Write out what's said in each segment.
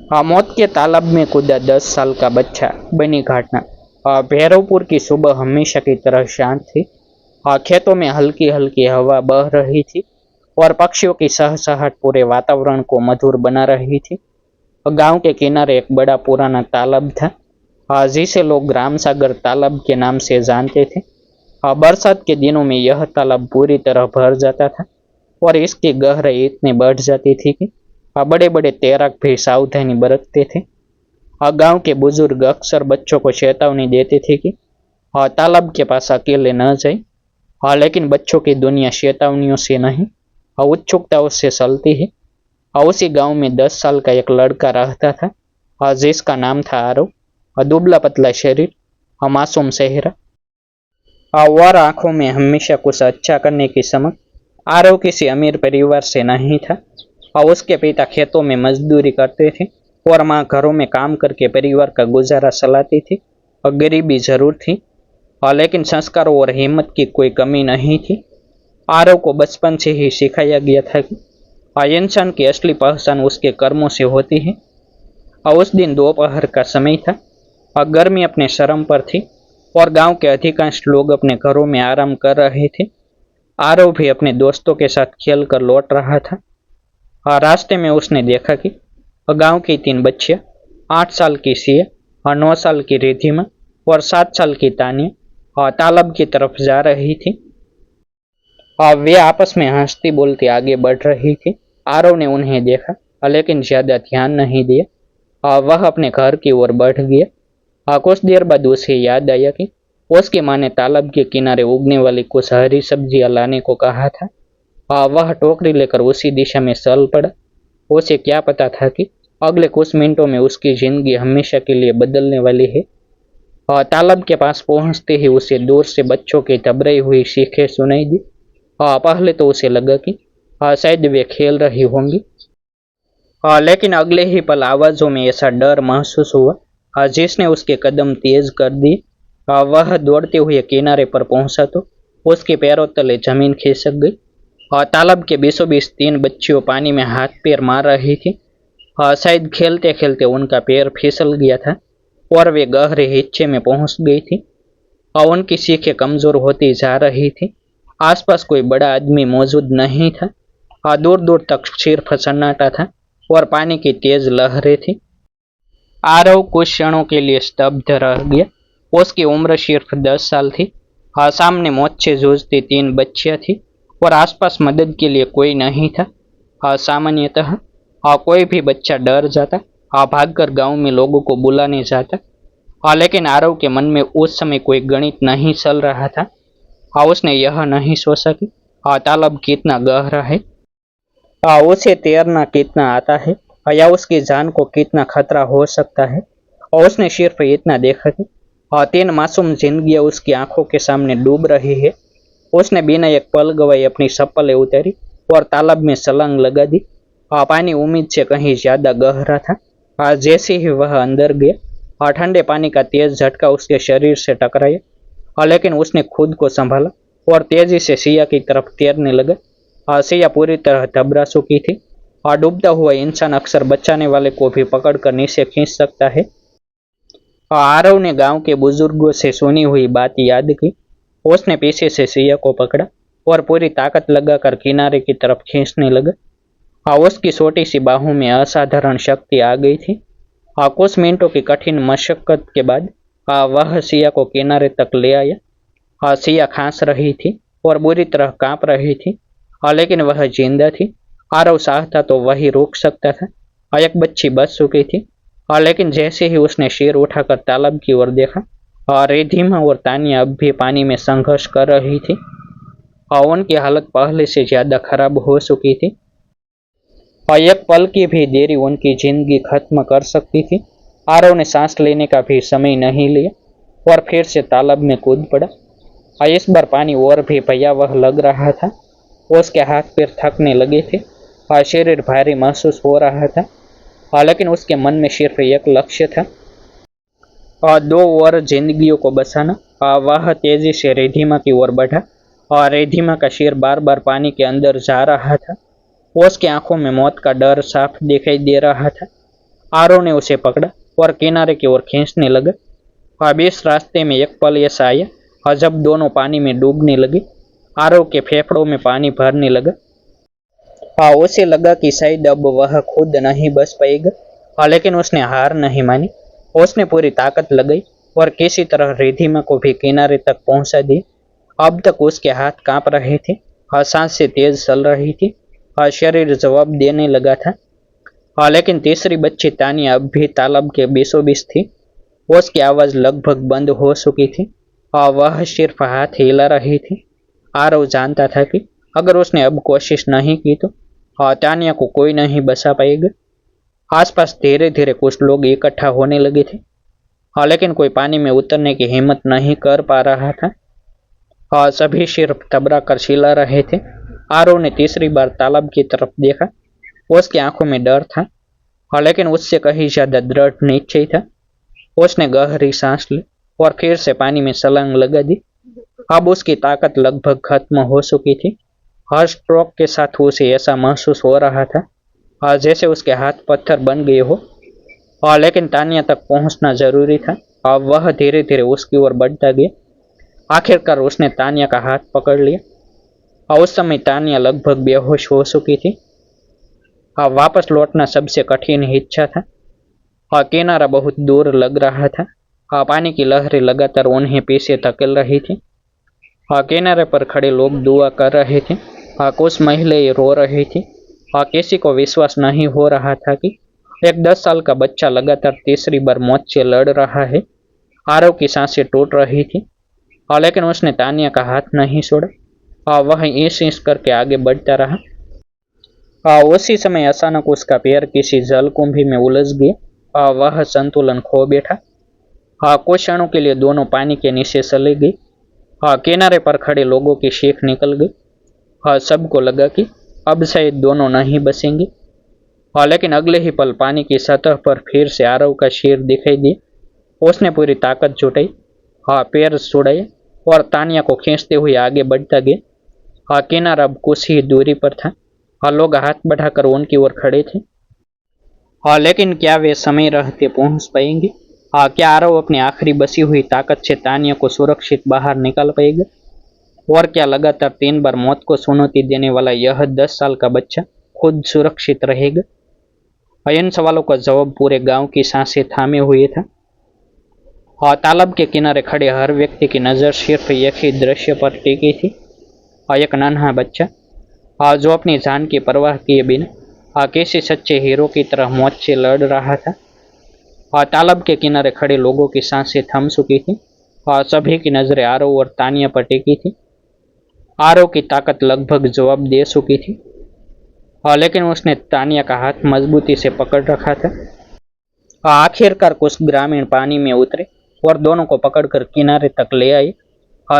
मौत के तालाब में कूदा 10 साल का बच्चा। बनी घटना। भैरवपुर की सुबह हमेशा की तरह शांत थी। खेतों में हल्की हल्की हवा बह रही थी और पक्षियों की सहसहाट पूरे वातावरण को मधुर बना रही थी। गांव के किनारे एक बड़ा पुराना तालाब था, जिसे लोग राम सागर तालाब के नाम से जानते थे। बरसात के दिनों में यह तालाब पूरी तरह भर जाता था और इसकी गहराई इतनी बढ़ जाती थी कि बड़े बड़े तैराक भी सावधानी बरतते थे। गांव के बुजुर्ग अक्सर बच्चों को चेतावनी देते थे कि तालाब के पास अकेले न जाए। लेकिन बच्चों की दुनिया चेतावनियों से नहीं, उत्सुकताओं से चलती है। उसी गांव में 10 साल का एक लड़का रहता था, जिसका नाम था आरव। दुबला पतला शरीर, मासूम चेहरा और आंखों में हमेशा कुछ अच्छा करने की समझ। आरव किसी अमीर परिवार से नहीं था और उसके पिता खेतों में मजदूरी करते थे और माँ घरों में काम करके परिवार का गुजारा चलाती थी। और गरीबी जरूर थी, लेकिन संस्कारों और हिम्मत की कोई कमी नहीं थी। आरव को बचपन से ही सिखाया गया था कि इंसान की असली पहचान उसके कर्मों से होती है। और उस दिन दोपहर का समय था और गर्मी अपने चरम पर थी और गांव के अधिकांश लोग अपने घरों में आराम कर रहे थे। आरव भी अपने दोस्तों के साथ खेल कर लौट रहा था। रास्ते में उसने देखा कि गांव की 3 बच्चियां, 8 साल की सिया और 9 साल की रिधिमा और 7 साल की तानिया तालाब की तरफ जा रही थी। वे आपस में हंसती बोलती आगे बढ़ रही थी। आरव ने उन्हें देखा, लेकिन ज्यादा ध्यान नहीं दिया। वह अपने घर की ओर बढ़ गया। कुछ देर बाद उसे याद आया कि उसकी माँ ने तालाब के किनारे उगने वाली कुछ हरी सब्जियां लाने को कहा था। वह टोकरी लेकर उसी दिशा में चल पड़ा। उसे क्या पता था कि अगले कुछ मिनटों में उसकी जिंदगी हमेशा के लिए बदलने वाली है। तालाब के पास पहुंचते ही उसे दूर से बच्चों की घबराई हुई चीखें सुनाई दी। पहले तो उसे लगा कि शायद वे खेल रही होंगी, लेकिन अगले ही पल आवाजों में ऐसा डर महसूस हुआ जिसने उसके कदम तेज कर दिए। वह दौड़ते हुए किनारे पर पहुंचा तो उसके पैरों तले जमीन खिसक गई। तालाब के बीचों बीच 3 बच्चियों पानी में हाथ पैर मार रही थी। शायद खेलते खेलते उनका पैर फिसल गया था और वे गहरे हिस्से में पहुंच गई थी और उनकी चीखें कमजोर होती जा रही थी। आसपास कोई बड़ा आदमी मौजूद नहीं था। दूर दूर तक सिर्फ सन्नाटा था और पानी की तेज लहरें थी। आरव कुछ क्षणों के लिए स्तब्ध रह गया। उसकी उम्र सिर्फ 10 साल थी। सामने मौत से जूझती 3 बच्चियां थी और आसपास मदद के लिए कोई नहीं था। सामान्यतः कोई भी बच्चा डर जाता, भागकर गांव में लोगों को बुलाने जाता। लेकिन आरव के मन में उस समय कोई गणित नहीं चल रहा था। उसने यह नहीं सोचा कि तालाब कितना गहरा है, उसे तैरना कितना आता है या उसकी जान को कितना खतरा हो सकता है। और उसने सिर्फ इतना देखा कि 3 मासूम जिंदगियां उसकी आंखों के सामने डूब रही है। उसने बिना एक पल गवाए अपनी चप्पलें उतारी और तालाब में छलांग लगा दी। पानी उम्मीद से कहीं ज्यादा गहरा था। जैसे ही वह अंदर गया, ठंडे पानी का तेज झटका उसके शरीर से टकराया, लेकिन उसने खुद को संभाला और तेजी से सिया की तरफ तैरने लगा। सिया पूरी तरह घबरा चुकी थी। डूबता हुआ इंसान अक्सर बचाने वाले को भी पकड़कर नीचे खींच सकता है। आरव ने गांव के बुजुर्गों से सुनी हुई बात याद की। उसने पीछे से सिया को पकड़ा और पूरी ताकत लगाकर किनारे की तरफ खींचने लगा। उसकी छोटी सी बाहों में असाधारण शक्ति आ गई थी। कुछ मिनटों की कठिन मशक्कत के बाद वह सिया को किनारे तक ले आया। सिया खांस रही थी और बुरी तरह कांप रही थी, लेकिन वह जिंदा थी। आरव चाहता तो वही रोक सकता था। एक बच्ची बच चुकी थी, लेकिन जैसे ही उसने सिर उठाकर तालाब की ओर देखा, रिधिमा और तानिया अब भी पानी में संघर्ष कर रही थी। उनकी हालत पहले से ज्यादा खराब हो चुकी थी। एक पल की भी देरी उनकी जिंदगी खत्म कर सकती थी। आरव ने सांस लेने का भी समय नहीं लिया और फिर से तालाब में कूद पड़ा। इस बार पानी और भी भयावह लग रहा था। उसके हाथ पैर थकने लगे थे, शरीर भारी महसूस हो रहा था, लेकिन उसके मन में सिर्फ एक लक्ष्य था, 2 और जिंदगियों को बचाना। वह तेजी से रिधिमा की ओर बढ़ा और रिधिमा का सिर बार बार पानी के अंदर जा रहा था। उसकी आंखों में मौत का डर साफ दिखाई दे रहा था। आरव ने उसे पकड़ा और किनारे की ओर खींचने लगा। अब इस रास्ते में एक पल ऐसा आया जब दोनों पानी में डूबने लगे। आरव के फेफड़ों में पानी भरने लगा। उसे लगा कि शायद अब वह खुद नहीं बच पाएगा, लेकिन उसने हार नहीं मानी। उसने पूरी ताकत लगाई और किसी तरह रिधिमा को भी किनारे तक पहुंचा दिया। अब तक उसके हाथ कांप रहे थे, सांसें तेज चल रही थी, शरीर जवाब देने लगा था। लेकिन तीसरी बच्ची तानिया अब भी तालाब के बीचों बीच थी। उसकी आवाज लगभग बंद हो चुकी थी। वह सिर्फ हाथ हिला रही थी। आरव जानता था कि अगर उसने अब कोशिश नहीं की तो तानिया को कोई नहीं बचा पाएगा। आसपास धीरे धीरे कुछ लोग इकट्ठा होने लगे थे, लेकिन कोई पानी में उतरने की हिम्मत नहीं कर पा रहा था। सभी सिर्फ तबरा कर चिल्ला रहे थे। आरव ने तीसरी बार तालाब की तरफ देखा। उसकी आंखों में डर था, लेकिन उससे कहीं ज्यादा दृढ़ निश्चय था। उसने गहरी सांस ली और फिर से पानी में छलांग लगा दी। अब उसकी ताकत लगभग खत्म हो चुकी थी। हर स्ट्रोक के साथ उसे ऐसा महसूस हो रहा था जैसे उसके हाथ पत्थर बन गए हो। लेकिन तानिया तक पहुंचना जरूरी था। अब वह धीरे धीरे उसकी ओर बढ़ता गया। आखिरकार उसने तानिया का हाथ पकड़ लिया। उस समय तानिया लगभग बेहोश हो चुकी थी। वापस लौटना सबसे कठिन हिस्सा था। किनारा बहुत दूर लग रहा था। पानी की लहरें लगातार उन्हें पीछे धकेल रही थी। किनारे पर खड़े लोग दुआ कर रहे थे। कुछ महिलाएं रो रही थी। किसी को विश्वास नहीं हो रहा था कि एक 10 साल का बच्चा लगातार तीसरी बार मौत से लड़ रहा है। आरव की सांसें टूट रही थी, लेकिन उसने तानिया का हाथ नहीं छोड़ा। वह ईस करके आगे बढ़ता रहा। उसी समय अचानक उसका पैर किसी जलकुंभी में उलझ गया। वह संतुलन खो बैठा। कुछ क्षणों के लिए दोनों पानी के नीचे चले गए। किनारे पर खड़े लोगों की चीख निकल गई। सबको लगा कि अब शायद दोनों नहीं बचेंगे। लेकिन अगले ही पल पानी की सतह पर फिर से आरव का सिर दिखाई दिया। उसने पूरी ताकत जुटाई, पैर छुड़ाए और तानिया को खींचते हुए आगे बढ़ता गया। किनारा अब कुछ ही दूरी पर था। लोग हाथ बढ़ाकर उनकी ओर खड़े थे। लेकिन क्या वे समय रहते पहुंच पाएंगे? क्या आरव अपनी आखिरी बची हुई ताकत से तानिया को सुरक्षित बाहर निकाल पाएगा? और क्या लगातार 3 बार मौत को चुनौती देने वाला यह 10 साल का बच्चा खुद सुरक्षित रहेगा? इन सवालों का जवाब पूरे गांव की सांसें थामे हुए था। तालाब के किनारे खड़े हर व्यक्ति की नजर सिर्फ एक ही दृश्य पर टिकी थी। एक नन्हा बच्चा जो अपनी जान की परवाह किए बिना किसी सच्चे हीरो की तरह मौत से लड़ रहा था। तालाब के किनारे खड़े लोगों की सांसें थम चुकी थी। सभी की नजरें आरव और तानिया पर टिकी थी। आरव की ताकत लगभग जवाब दे चुकी थी, लेकिन उसने तानिया का हाथ मजबूती से पकड़ रखा था। आखिरकार कुछ ग्रामीण पानी में उतरे और दोनों को पकड़कर किनारे तक ले आए।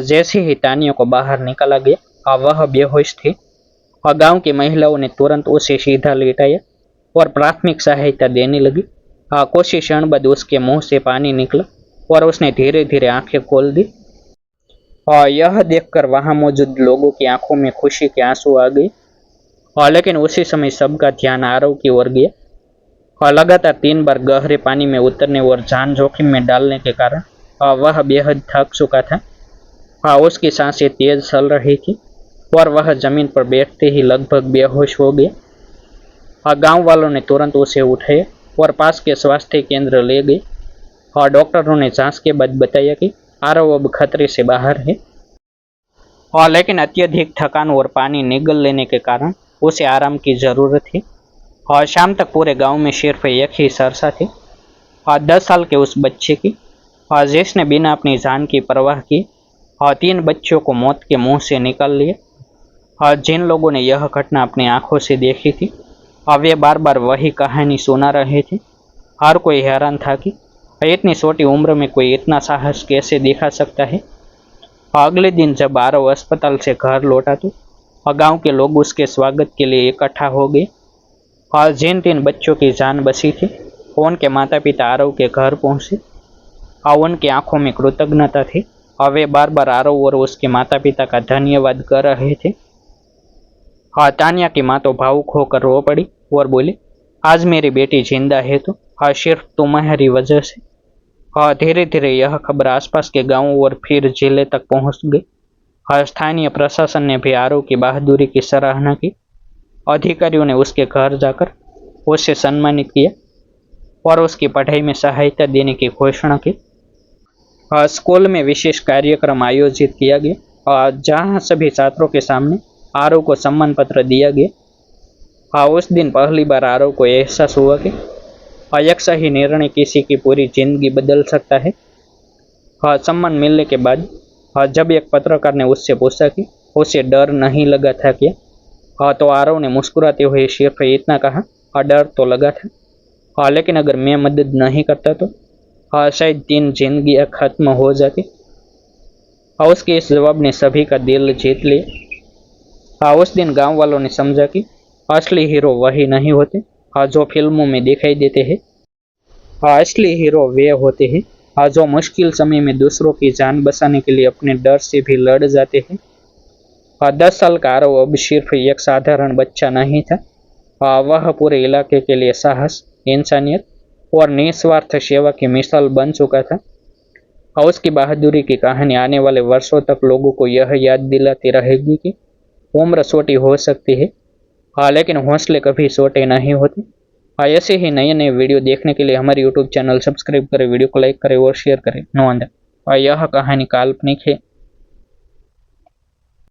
जैसे ही तानिया को बाहर निकाला गया, वह बेहोश थी। गांव की महिलाओं ने तुरंत उसे सीधा लेटाया और प्राथमिक सहायता देने लगी। कुछ क्षण बाद उसके मुंह से पानी निकला और उसने धीरे धीरे आंखें खोल दी। यह देखकर वहां मौजूद लोगों की आंखों में खुशी के आंसू आ गए। लेकिन उसी समय सबका ध्यान आरव की ओर गया। लगातार 3 बार गहरे पानी में उतरने और जान जोखिम में डालने के कारण वह बेहद थक चुका था। उसकी सांसें तेज चल रही थी और वह जमीन पर बैठते ही लगभग बेहोश हो गया। गांव वालों ने तुरंत उसे उठाया और पास के स्वास्थ्य केंद्र ले गए। डॉक्टरों ने जांच के बाद बताया कि आरव अब खतरे से बाहर है। लेकिन अत्यधिक थकान और पानी निगल लेने के कारण उसे आराम की जरूरत है। शाम तक पूरे गांव में सिर्फ एक ही चर्चा थी, 10 साल के उस बच्चे की, जिसने बिना अपनी जान की परवाह की 3 बच्चों को मौत के मुंह से निकाल लिया। जिन लोगों ने यह घटना अपनी आंखों से देखी थी, वे बार बार वही कहानी सुना रहे थे। हर कोई हैरान था कि इतनी छोटी उम्र में कोई इतना साहस कैसे दिखा सकता है। अगले दिन जब आरव अस्पताल से घर लौटा तो गांव के लोग उसके स्वागत के लिए इकट्ठा हो गए। जिन 3 बच्चों की जान बची थी, उनके माता पिता आरव के घर पहुंचे। उनकी आंखों में कृतज्ञता थी। वे बार बार आरव और उसके माता पिता का धन्यवाद कर रहे थे। तानिया की माँ तो भावुक होकर रो पड़ी और बोली, आज मेरी बेटी जिंदा है तो सिर्फ तुम्हारी वजह से। धीरे धीरे यह खबर आसपास के गांवों और फिर जिले तक पहुंच गई। स्थानीय प्रशासन ने भी आरव की बहादुरी की सराहना की। अधिकारियों ने उसके घर जाकर उसे सम्मानित किया और उसकी पढ़ाई में सहायता देने की घोषणा की। स्कूल में विशेष कार्यक्रम आयोजित किया गया जहां सभी छात्रों के सामने आरव को सम्मान पत्र दिया गया। उस दिन पहली बार आरव को एहसास हुआ कि एक सही निर्णय किसी की पूरी जिंदगी बदल सकता है। सम्मान मिलने के बाद जब एक पत्रकार ने उससे पूछा कि उसे डर नहीं लगा था क्या, तो आरव ने मुस्कुराते हुए सिर्फ इतना कहा, डर तो लगा था, लेकिन अगर मैं मदद नहीं करता तो शायद 3 जिंदगियां खत्म हो जाती। उसके इस जवाब ने सभी का दिल जीत लिया। उस दिन गांव वालों ने समझा कि असली हीरो वही नहीं होते जो फिल्मों में दिखाई देते हैं। असली हीरो वे होते हैं जो मुश्किल समय में दूसरों की जान बचाने के लिए अपने डर से भी लड़ जाते हैं। 10 साल का आरव अब सिर्फ एक साधारण बच्चा नहीं था, वह पूरे इलाके के लिए साहस, इंसानियत और निस्वार्थ सेवा की मिसाल बन चुका था। उसकी बहादुरी की कहानी आने वाले वर्षों तक लोगों को यह याद दिलाती रहेगी कि उम्र छोटी हो सकती है, लेकिन हौसले कभी छोटे नहीं होते। ऐसे ही नए नए वीडियो देखने के लिए हमारे यूट्यूब चैनल सब्सक्राइब करें, वीडियो को लाइक करें और शेयर करें। नोंद, यह कहानी काल्पनिक है,